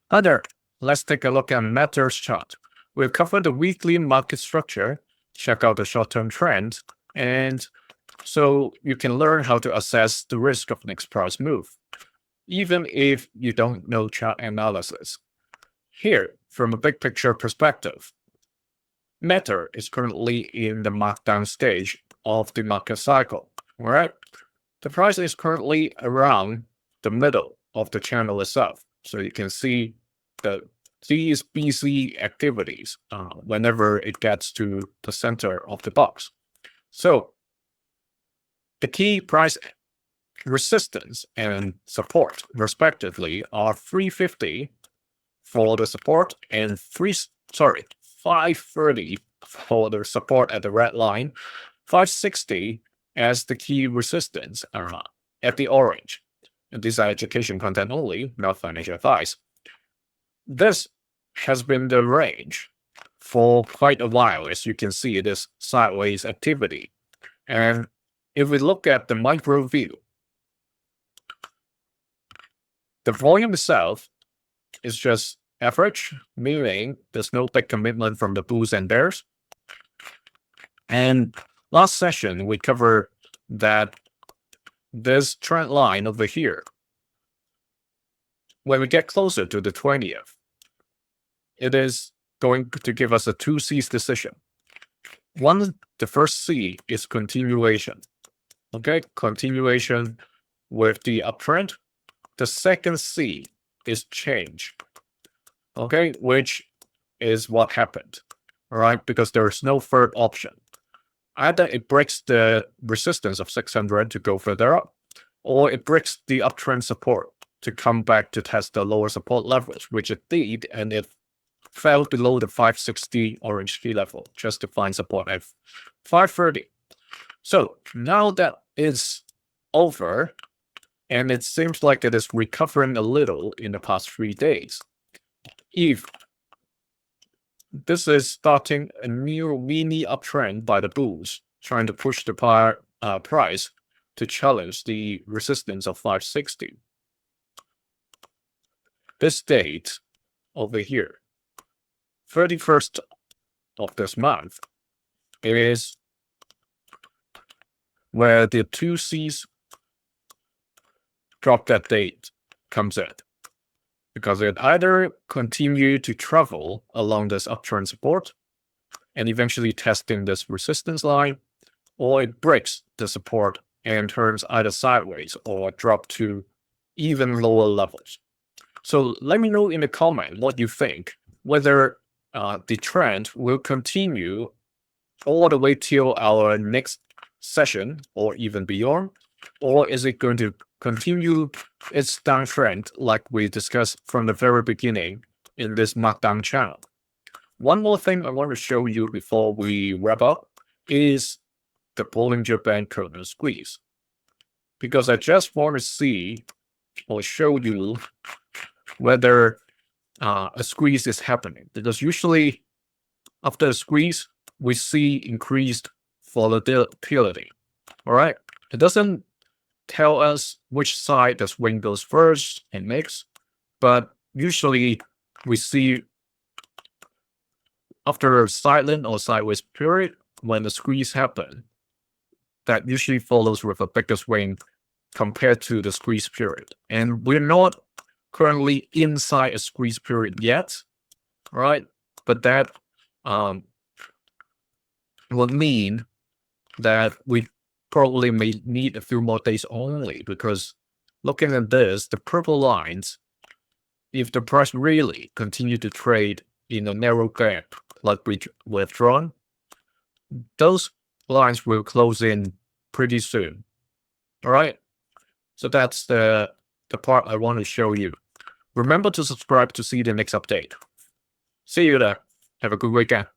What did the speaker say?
Hi there. Let's take a look at Matter's chart. We've covered the weekly market structure, check out the short-term trends, and so you can learn how to assess the risk of next price move, even if you don't know chart analysis. Here, from a big picture perspective, Matter is currently in the markdown stage of the market cycle, right? The price is currently around the middle of the channel itself. So you can see that these BC activities whenever it gets to the center of the box. So the key price resistance and support, respectively, are 350 for the support and 530 for the support at the red line, 560 as the key resistance at the orange. And these are education content only, not financial advice. This has been the range for quite a while. As you can see, it is sideways activity. And if we look at the micro view, the volume itself is just average, meaning there's no big commitment from the bulls and bears. And last session, we covered that this trend line over here, when we get closer to the 20th, it is going to give us a 2C's decision. The first C is continuation. Okay, continuation with the uptrend. The second C is change. Okay, which is what happened, all right? Because there is no third option. Either it breaks the resistance of 600 to go further up, or it breaks the uptrend support to come back to test the lower support levels, which it did, and it fell below the 560 orange key level just to find support at 530. So now that is over, and it seems like it is recovering a little in the past 3 days. If this is starting a new mini uptrend by the bulls, trying to push the price to challenge the resistance of 560. This date over here, 31st of this month, is where the 2C's drop that date comes in. Because it either continue to travel along this uptrend support and eventually testing this resistance line, or it breaks the support and turns either sideways or drop to even lower levels. So let me know in the comment what you think, whether the trend will continue all the way till our next session or even beyond, or is it going to continue its downtrend like we discussed from the very beginning in this markdown channel. One more thing I want to show you before we wrap up is the Bollinger Band corner squeeze. Because I just want to see or show you whether a squeeze is happening. Because usually after a squeeze, we see increased volatility. All right. It doesn't tell us which side the swing goes first and next, but usually we see after a silent or sideways period, when the squeeze happens, that usually follows with a bigger swing compared to the squeeze period. And we're not currently inside a squeeze period yet, right? But that would mean that we probably may need a few more days only, because looking at this, the purple lines, if the price really continue to trade in a narrow gap like we've drawn, those lines will close in pretty soon. All right. So that's the part I want to show you. Remember to subscribe to see the next update. See you there. Have a good weekend.